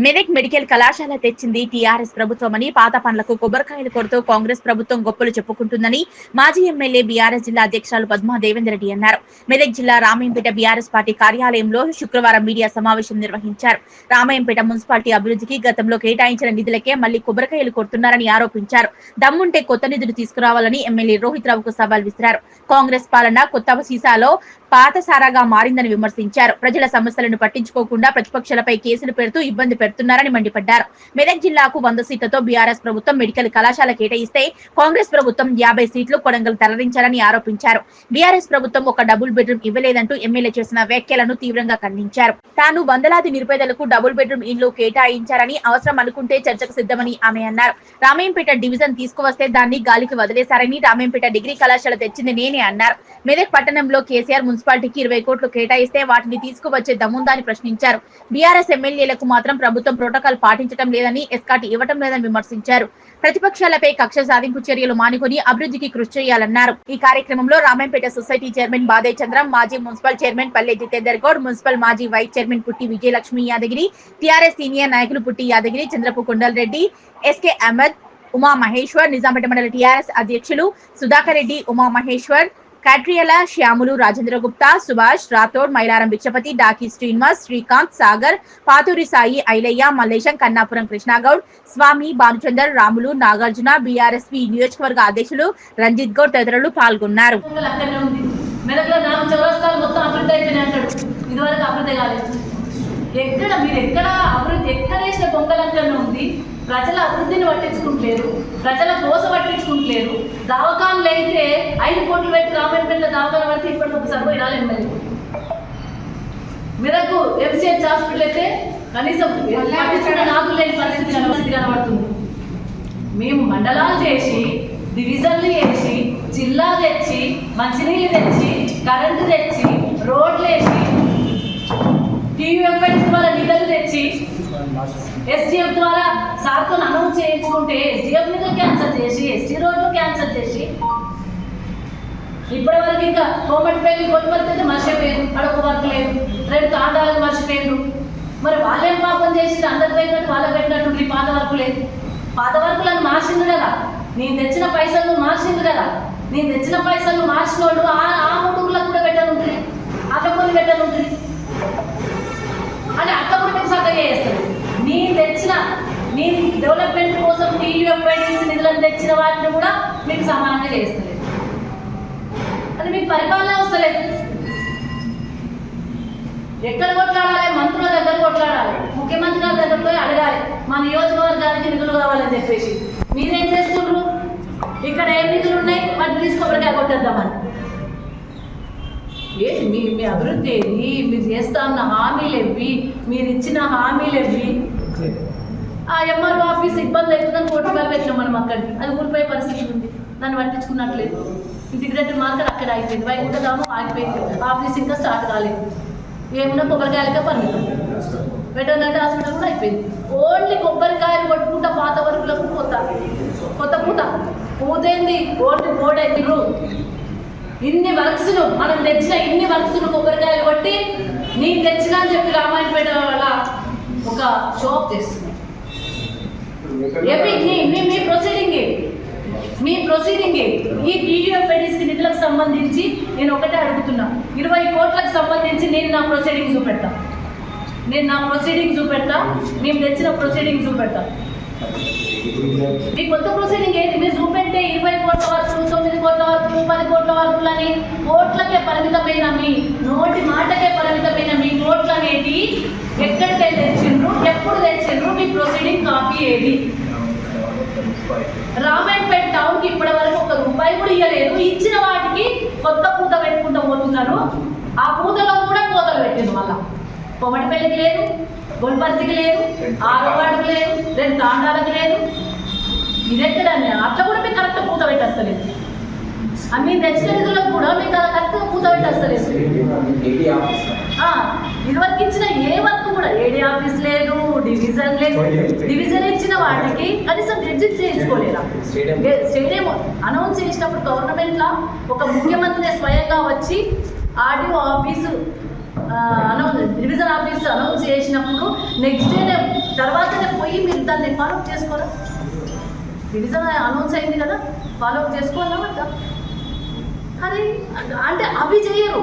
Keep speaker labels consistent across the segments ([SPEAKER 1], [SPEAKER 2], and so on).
[SPEAKER 1] Medak medical కళాశాల తెచ్చింది TRS ప్రభుత్వమని పాత పనులకు కొబ్బరికాయలు కొడుతూ కాంగ్రెస్ ప్రభుత్వం గొప్పలు చెప్పుకుంటుందని మాజీ ఎమ్మెల్యే బీఆర్ఎస్ జిల్లా అధ్యక్షులు పద్మా దేవేందర్ రెడ్డి అన్నారు. మెదక్ జిల్లా రామయ్యంపేట బీఆర్ఎస్ పార్టీ కార్యాలయంలో శుక్రవారం మీడియా సమావేశం నిర్వహించారు. రామయ్యంపేట మున్సిపాలిటీ అభివృద్ధికి గతంలో కేటాయించిన నిధులకే మళ్లీ కొబ్బరికాయలు కొడుతున్నారని ఆరోపించారు. దమ్ముంటే కొత్త నిధులు తీసుకురావాలని ఎమ్మెల్యే రోహిత్ రావుకు సవాల్ విసిరారు. కాంగ్రెస్ పాలన కొత్త సీసాలో పాత సారాగా మారిందని విమర్శించారు. ప్రజల సమస్యలను పట్టించుకోకుండా ప్రతిపక్షాలపై కేసులు పెడుతూ ఇబ్బంది పెడుతున్నారని మండిపడ్డారు. మెదక్ జిల్లాకు 100 సీట్లతో బీఆర్ఎస్ ప్రభుత్వం మెడికల్ కళాశాల కేటాయిస్తే కాంగ్రెస్ ప్రభుత్వం 50 సీట్లు కొడంగల్ తరలించారని ఆరోపించారు. బీఆర్ఎస్ ప్రభుత్వం ఒక డబుల్ బెడ్రూమ్ ఇవ్వలేదంటూ ఎమ్మెల్యే చేసిన వ్యాఖ్యలను తీవ్రంగా ఖండించారు. తాను వందలాది నిరుపేదలకు డబుల్ బెడ్రూమ్ ఇళ్లు కేటాయించారని, అవసరం అనుకుంటే చర్చకు సిద్ధమని ఆమె అన్నారు. రామయ్యంపేట డివిజన్ తీసుకువస్తే దాన్ని గాలికి వదిలేశారని, రామయ్యంపేట డిగ్రీ కళాశాల తెచ్చింది నేనే అన్నారు. మెదక్ పట్టణంలో కేసీఆర్ మున్సిపాలిటీకి 20 కోట్లు కేటాయిస్తే వాటిని తీసుకువచ్చే దమ్ముందని ప్రశ్నించారు. బీఆర్ఎస్ ఎమ్మెల్యేలకు మాత్రం ప్రభుత్వం ప్రోటోకాల్ పాటించడం లేదని, ఎస్కాట్ ఇవ్వటం లేదని విమర్శించారు. ప్రతిపక్షాలపై కక్ష సాధింపు చర్యలు మానుకొని అభివృద్ధికి కృషి చేయాలన్నారు. ఈ కార్యక్రమంలో రామయ్యంపేట సొసైటీ చైర్మన్ బాదే చంద్రం, మాజీ మున్సిపల్ చైర్మన్ పల్లె జితేందర్ గౌడ్, మున్సిపల్ మాజీ వైస్ చైర్మన్ పుట్టి విజయలక్ష్మి యాదగిరి, టీఆర్ఎస్ సీనియర్ నాయకులు పుట్టి యాదగిరి, చంద్రపు కొండల్ రెడ్డి, ఎస్కే అహ్మద్, ఉమా మహేశ్వర్, నిజాంపేట మండల టీఆర్ఎస్ అధ్యక్షులు సుధాకర్ రెడ్డి, ఉమా మహేశ్వర్, కాట్రియల శ్యాములు, రాజేంద్ర గుప్తా, సుభాష్ రాథోడ్, మైలారం భిక్షపతి, డాకి శ్రీనివాస్, శ్రీకాంత్, సాగర్, పాతూరి సాయి, ఐలయ్య, మల్లేశం, కన్నాపురం కృష్ణగౌడ్, స్వామి, భానుచందర్, రాములు, నాగార్జున, బీఆర్ఎస్పీ నియోజకవర్గ అధ్యక్షులు రంజిత్ గౌడ్ తదితరులు పాల్గొన్నారు.
[SPEAKER 2] ఎక్కడ అభివృద్ధి ఎక్కడ వేసిన బొంగలంకన్నా ఉంది. ప్రజల అభివృద్ధిని పట్టించుకుంటలేరు, ప్రజల కోస పట్టించుకుంటలేరు. దవాఖానలు అయితే 5 కోట్లు పెట్టి రామయ్యంపేటలో దవాఖాన పడితే ఇప్పటికి ఒకసారి పోయి రాలేదు. మరి మెదక్ ఎంసీహెచ్ హాస్పిటల్ అయితే కనీసం పట్టించుకున్న నాకు లేని పరిస్థితి కనబడుతుంది. మేము మండలాలు చేసి, డివిజన్లు చేసి, జిల్లా తెచ్చి, మంచినీళ్ళు తెచ్చి, కరెంటు తెచ్చి, రోడ్లు వేసి, టీయూఎఫ్ఐస్ ద్వారా నిధులు తెచ్చి, ఎస్డిఎఫ్ ద్వారా సార్తో అనౌన్స్ చేయించుకుంటే ఎస్డిఎఫ్ నిధులు క్యాన్సల్ చేసి, ఎస్టీ రోడ్లు క్యాన్సల్ చేసి, ఇప్పటి వరకు ఇంకా కోమటిపల్లి కొట్టుపల్లి మర్చిపోయారు. అడొక వర్క్ లేదు, 2 తాండాలకు మర్చిపోయారు. మరి వాళ్ళేం పాపం చేసి అందరు పెట్టినట్టు వాళ్ళకి పెట్టినట్టు పాత వర్కు లేదు. పాత వర్కులను మార్చింది కదా, నేను తెచ్చిన పైసలు మార్చింది కదా. నేను తెచ్చిన పైసలు మార్చిన వాళ్ళు ఆ ఊళ్ళకు కూడా పెట్టనుంటుంది, అట్లా కొన్ని పెట్టనుంటుంది అని అట్లా కూడా మీకు చక్కగా చేస్తారు. నేను డెవలప్మెంట్ కోసం టీయూఎఫ్ఐడిసి నిధులను తెచ్చిన వాటిని కూడా మీకు సమానంగా చేస్తలేదు. అది మీకు పరిపాలన వస్తలేదు. ఎక్కడ కొట్లాడాలి? మంత్రుల దగ్గర కొట్లాడాలి, ముఖ్యమంత్రి గారి దగ్గర పోయి అడగాలి, మా నియోజకవర్గానికి నిధులు కావాలని చెప్పేసి. మీరేం చేస్తుండ్రు? ఇక్కడ ఏం నిధులు ఉన్నాయి వాటిని తీసుకోబడిగా కొట్టేద్దామని. ఏంటి మీ అభివృద్ధి ఏది? మీరు చేస్తా ఉన్న హామీలు ఎవ్వి? మీరు ఇచ్చిన హామీలు ఎవ్వి? ఆ ఎంఆర్ఓ ఆఫీస్ ఇబ్బంది అవుతుందని ₹1 కోటి పెట్టినాం మనం అక్కడికి. అది ఊరిపోయే పరిస్థితి ఉంది, దాన్ని పట్టించుకున్నట్లేదు. ఇంటిగ్రేటెడ్ మార్కెట్ అక్కడ అయిపోయింది, వైకుంఠధామం ఆగిపోయింది, ఆఫీస్ ఇంకా స్టార్ట్ కాలేదు. ఏమన్నా కొబ్బరికాయలకే పరిమితం. వెటర్నరీ హాస్పిటల్ కూడా అయిపోయింది. ఓన్లీ కొబ్బరికాయలు కొట్టుకుంటా పాత వర్కులకు కొత్త పూతేంది, ఓన్లీ బోర్డైంది. ఇన్ని వర్క్స్ను మనం తెచ్చిన కొబ్బరికాయలు కొట్టి నేను తెచ్చినా అని చెప్పి రామాయణపేట వల్ల ఒక షాప్ చేస్తున్నాం. మీ ప్రొసీడింగ్ ఈ టీయూఎఫ్ఐడిసి నిధులకు సంబంధించి నేను ఒకటే అడుగుతున్నా. 20 కోట్లకు సంబంధించి నేను నా ప్రొసీడింగ్ చూపెడతా. మేము తెచ్చిన ప్రొసీడింగ్ చూపెడతా. మీ కొత్త ప్రొసీడింగ్ ఏంటి? మీరు చూపెట్టే 20 కోట్ల వరకు, 9 కోట్ల వరకు, 10 కోట్ల వరకులని కోట్లకే పరిమితమైన, మీ నోటి మాటకే పరిమితమైన మీ కోట్లు అనేది ఎక్కడికి తెచ్చిండ్రు, ఎప్పుడు తెచ్చిండ్రు, మీ ప్రొసీడింగ్ కాపీ ఏది? రామయ్యంపేట టౌన్కి ఇప్పటి వరకు ₹1 కూడా ఇవ్వలేదు. ఇచ్చిన వాటికి కొత్త పూత పెట్టుకుంటూ పోతున్నారు. ఆ పూతలో కూడా పూతలు పెట్టింది. మళ్ళా కొమటిపల్లికి లేదు, గొల్పర్తికి లేదు, 6వ వార్డుకి లేదు, 2 తాండాలకు లేదు. ఇదెక్కడని అట్లా కూడా మీకు కరెక్ట్ పూత పెట్టేస్తలేదు. మీరు తెచ్చిన నిధులకు కూడా మీకు కరెక్ట్గా పూత పెట్టేస్తలేదు. ఇదివరకు ఇచ్చిన ఏ వర్క్ కూడా ఏడీ ఆఫీస్ లేదు, డివిజన్ లేదు. డివిజన్ ఇచ్చిన వాటికి కనీసం రిజిస్టర్ చేయించుకోలేదా? స్టేడియం అనౌన్స్ చేసినప్పుడు గవర్నమెంట్లో ఒక ముఖ్యమంత్రి స్వయంగా వచ్చి RDO office division office announce చేసినప్పుడు నెక్స్ట్ డే తర్వాతనే పోయి మీరు దాన్ని ఫాలోఅప్ చేసుకోరా? డివిజన్ అనౌన్స్ అయింది కదా, ఫాలోఅప్ చేసుకోవాలా వద్దా? అది అంటే అవి చేయరు.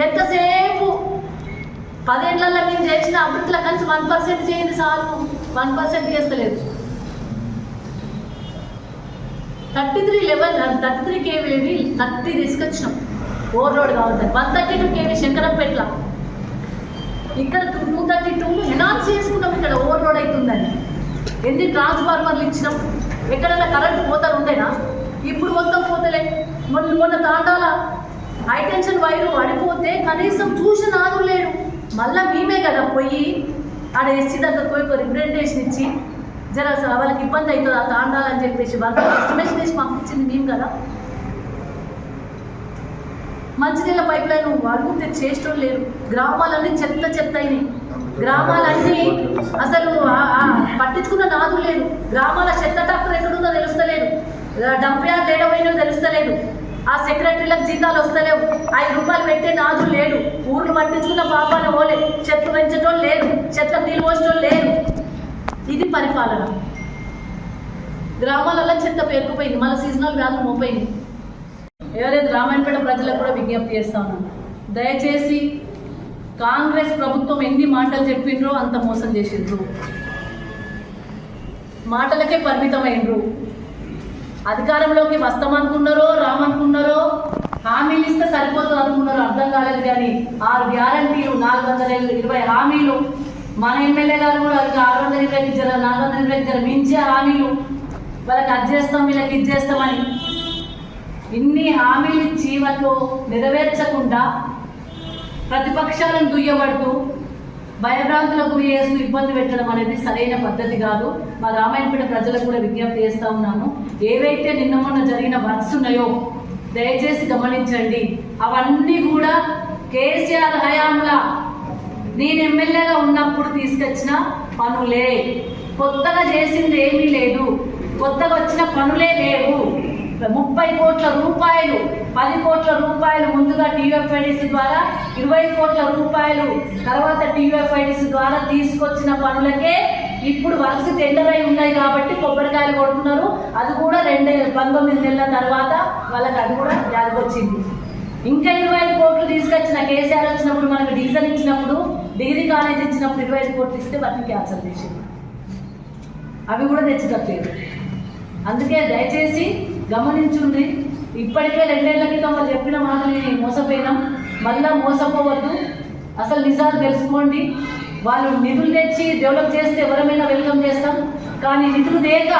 [SPEAKER 2] ఎంతసేపు 10 ఏళ్లలో మేము చేసిన అభివృద్ధిలో కలిసి 1% చేయండి చాలు, 1% చేస్తలేదు. 33 kV 30 తీసుకొచ్చినాం ఓవర్లోడ్ కావద్దని. 132 kV శంకరంపేట్ల, ఇక్కడ 232 ఎనాన్స్ చేసుకున్నాం. ఇక్కడ ఓవర్లోడ్ అవుతుందని ఎన్ని ట్రాన్స్ఫార్మర్లు ఇచ్చినాం? ఎక్కడైనా కరెంట్ పోతారు ఉండేనా? ఇప్పుడు మొత్తం పోతలే. మొన్న తాండాల హైటెన్షన్ వైరు పడిపోతే కనీసం చూసి నాదు లేడు. మళ్ళీ మేమే కదా పోయి ఆడ ఎస్సీ దగ్గర పోయి ఒక రిప్రజెంటేషన్ ఇచ్చి జర వాళ్ళకి ఇబ్బంది అవుతుంది ఆ తాండాలని చెప్పేసి వాళ్ళకి ఎస్టిమేషన్ వేసి పంపించింది మేము కదా. మంచినీళ్ళ పైప్ లైన్ అడుగుతే చేష్టం లేరు. గ్రామాలన్నీ చెత్త అయినాయి. గ్రామాలన్నీ అసలు పట్టించుకున్న నాదు లేదు. గ్రామాల చెత్త టాక్టర్ ఎక్కడుందో తెలుస్తలేదు, డంప్ యార్డ్ ఏడవైనా తెలుస్తలేదు, ఆ సెక్రటరీలకు జీతాలు వస్తలేవు, 5 రూపాయలు పెట్టే నాదు లేడు, ఊర్లు పట్టించుకున్న పాపాన పోలే, చెట్లు పెంచడం లేదు, చెట్లకు నీళ్ళు పోసడం లేదు. ఇది పరిపాలన. గ్రామాలలో చెత్త పేరుకుపోయింది, మళ్ళీ సీజనల్ వ్యాధులు మోపోయింది. ఎవరైతే రామాయణపేట ప్రజలకు కూడా విజ్ఞప్తి చేస్తా ఉన్నాను, దయచేసి కాంగ్రెస్ ప్రభుత్వం ఎన్ని మాటలు చెప్పిండ్రో అంత మోసం చేసిండ్రు. మాటలకే పరిమితమైండ్రు. అధికారంలోకి వస్తామనుకున్నారో రామనుకున్నారో, హామీలు ఇస్తే సరిపోతుంది అనుకున్నారో అర్థం కాలేదు. కానీ 6 గ్యారంటీలు, 420 హామీలు, మన ఎమ్మెల్యే గారు కూడా 620 జర 420 జర మించే హామీలు, వాళ్ళకి అది చేస్తాం వీళ్ళకి ఇది చేస్తామని ఇన్ని హామీలు ఇచ్చి వాళ్ళు నెరవేర్చకుండా ప్రతిపక్షాలను దుయ్యబడుతూ భయభ్రాంతులకు గురి చేస్తూ ఇబ్బంది పెట్టడం అనేది సరైన పద్ధతి కాదు. మా రామాయణపేట ప్రజలకు కూడా విజ్ఞప్తి చేస్తూ ఉన్నాను, ఏవైతే నిన్న మొన్న జరిగిన వర్క్స్ ఉన్నాయో దయచేసి గమనించండి. అవన్నీ కూడా కేసీఆర్ హయాంలా నేను ఎమ్మెల్యేగా ఉన్నప్పుడు తీసుకొచ్చిన పనులే, కొత్తగా చేసింది ఏమీ లేదు, కొత్తగా వచ్చిన పనులే లేవు. 30 కోట్ల రూపాయలు, 10 కోట్ల రూపాయలు ముందుగా టీయూఎఫ్ఐడిసి ద్వారా, 20 కోట్ల రూపాయలు తర్వాత టీయూఎఫ్ఐడిసి ద్వారా తీసుకొచ్చిన పనులకే ఇప్పుడు వర్క్స్ టెండర్ అయి ఉన్నాయి కాబట్టి కొబ్బరికాయలు కొడుతున్నారు. అది కూడా 19 నెలల తర్వాత వాళ్ళకి అది కూడా జాగ్రత్త. ఇంకా 25 కోట్లు తీసుకొచ్చిన కేసీఆర్ వచ్చినప్పుడు, మనకు డీజిల్ ఇచ్చినప్పుడు, డిగ్రీ కాలేజ్ ఇచ్చినప్పుడు 25 కోట్లు ఇస్తే వాటిని క్యాన్సల్ చేసింది. అవి కూడా తెచ్చుకోలేదు. అందుకే దయచేసి గమనించుండ్రి. ఇప్పటికే 2 ఏళ్ల క్రితం వాళ్ళు చెప్పిన మాటని మోసపోయినాం, మళ్ళా మోసపోవద్దు. అసలు నిజాలు తెలుసుకోండి. వాళ్ళు నిధులు తెచ్చి డెవలప్ చేస్తే ఎవరమైనా వెల్కమ్ చేస్తాం, కానీ నిధులు లేక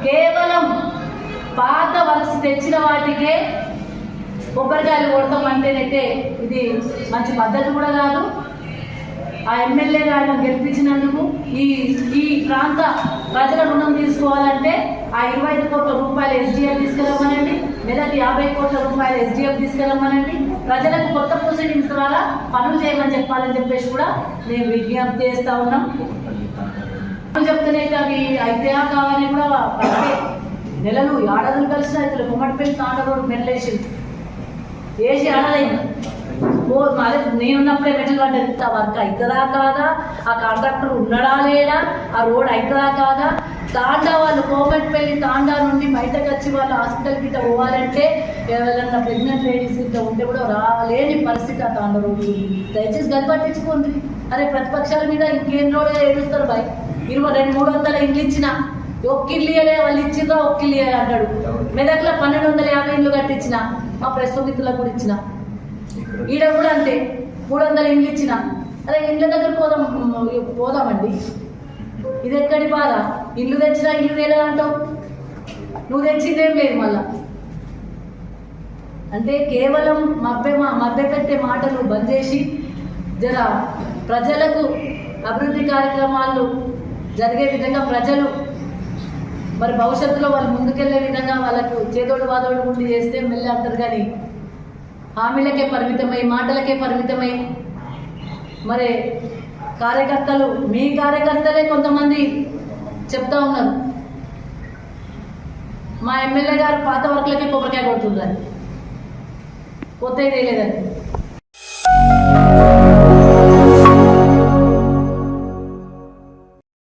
[SPEAKER 2] కేవలం పాత వర్క్స్ తెచ్చిన వాటికే కొబ్బరికాయలు కొడతాం అంటేనైతే ఇది మంచి పద్ధతి కూడా కాదు. ఆ ఎమ్మెల్యే గారిని గెలిపించినందుకు ఈ ప్రాంత ప్రజల రుణం తీసుకోవాలంటే ఆ 25 కోట్ల రూపాయలు ఎస్డిఎఫ్ తీసుకెళ్ళమనండి, లేదా 50 కోట్ల రూపాయలు ఎస్డిఎఫ్ తీసుకెళ్ళమనండి. ప్రజలకు కొత్త ప్రొసీడింగ్స్ ద్వారా పనులు చేయమని చెప్పాలని చెప్పేసి కూడా మేము విజ్ఞప్తి చేస్తూ ఉన్నాం. చెప్తేనే అవి అయితే కావాలని కూడా నెలలు ఏడాదులు కలిసిన రైతులు గుమ్మడిపల్లి తాండ రోడ్డు మెడలేసింది, వేసి ఆడలేదు. అదే నేనున్నప్పుడే మెటల్ పడ్డది. వర్క్ అవుతుందా కాదా, ఆ కాంట్రాక్టర్ ఉన్నాడా లేడా, ఆ రోడ్ అవుతుందా కాదా, తాండా వాళ్ళు కోమటిపల్లి తాండా నుండి బయటకు వచ్చి వాళ్ళు హాస్పిటల్ గిట్ట పోవాలంటే ఎవరైనా ప్రెగ్నెంట్ లేడీస్ గిట్ట ఉంటే కూడా రాలేని పరిస్థితి ఆ తాండా రోడ్డు. దయచేసి గది పట్టించుకోండి. అరే ప్రతిపక్షాల మీద ఇంకేం రోడ్డు ఏడుస్తారు బాయ్. 200-300 ఇండ్లు ఇచ్చిన, ఒక్క ఇల్లు ఇయ్యలే, వాళ్ళు ఇచ్చిందో ఒక్క ఇల్లు ఇయ్యాలి అంటాడు. మెదక్లో 1250 ఇండ్లు కట్టించిన, మా ప్రెస్ మిత్రులకు కూడా ఇచ్చిన. ఈడ కూడా అంతే 300 ఇండ్లు ఇచ్చిన. అదే ఇండ్ల దగ్గర పోదామండి. ఇది ఎక్కడి బాధ? ఇల్లు తెచ్చినా ఇల్లు తేలే అంటావు, నువ్వు తెచ్చిందేం లేదు. మళ్ళా అంటే కేవలం మభ్య పెట్టే మాటలు బంద్ చేసి జర ప్రజలకు అభివృద్ధి కార్యక్రమాలు జరిగే విధంగా ప్రజలు మరి భవిష్యత్తులో వాళ్ళు ముందుకెళ్లే విధంగా వాళ్ళకు చేదోడు వాదోడు ఉండి చేస్తే మెల్లి అంటారు. కానీ హామీలకే పరిమితమై, మాటలకే పరిమితమై మరి కార్యకర్తలు, మీ కార్యకర్తలే కొంతమంది చెప్తా ఉన్నారు మా ఎమ్మెల్యే గారు పాత వర్క్లకే కొబ్బరికాయ కొడుతుందని, కొత్త ఇదే లేదని.